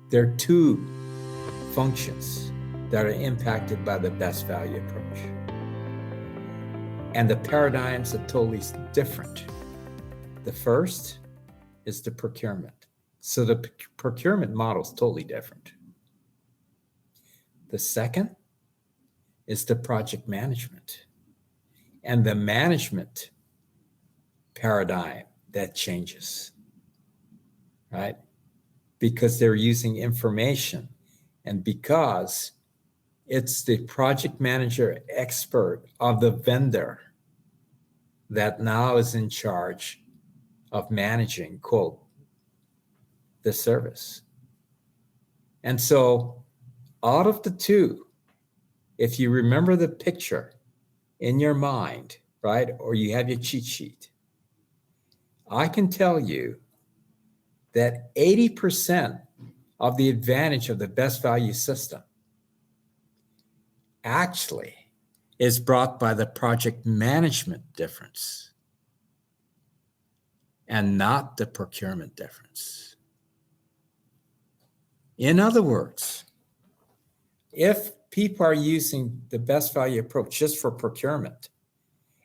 There are two functions that are impacted by the best value approach. And the paradigms are totally different. The first is the procurement. So the procurement model is totally different. The second is the project management. And the management paradigm that changes, right? Because they're using information and because it's the project manager expert of the vendor that now is in charge of managing, quote, the service. And so out of the two, if you remember the picture in your mind, right, or you have your cheat sheet, I can tell you that 80% of the advantage of the best value system actually is brought by the project management difference and not the procurement difference. In other words, if people are using the best value approach just for procurement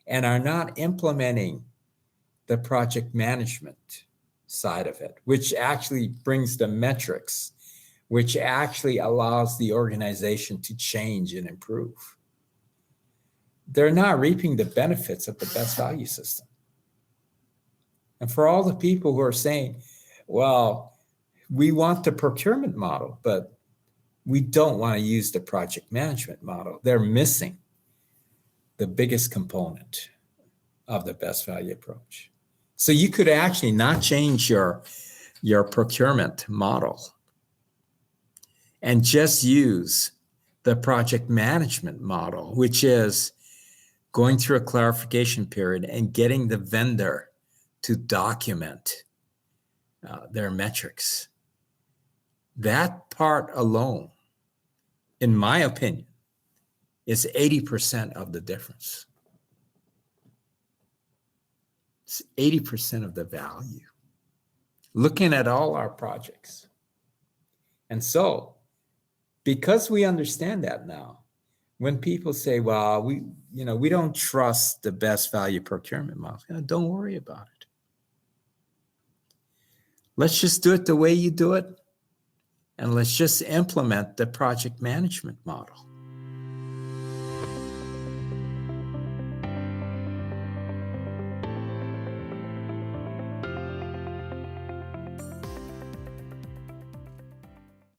and are not implementing the project management side of it, which actually brings the metrics, which actually allows the organization to change and improve, they're not reaping the benefits of the best value system. And for all the people who are saying, well, we want the procurement model, but we don't want to use the project management model, they're missing the biggest component of the best value approach. So you could actually not change your procurement model and just use the project management model, which is going through a clarification period and getting the vendor to document their metrics. That part alone, in my opinion, is 80% of the difference. It's 80% of the value. Looking at all our projects. And so, because we understand that now, when people say, well, we don't trust the best value procurement model, don't worry about it. Let's just do it the way you do it. And let's just implement the project management model.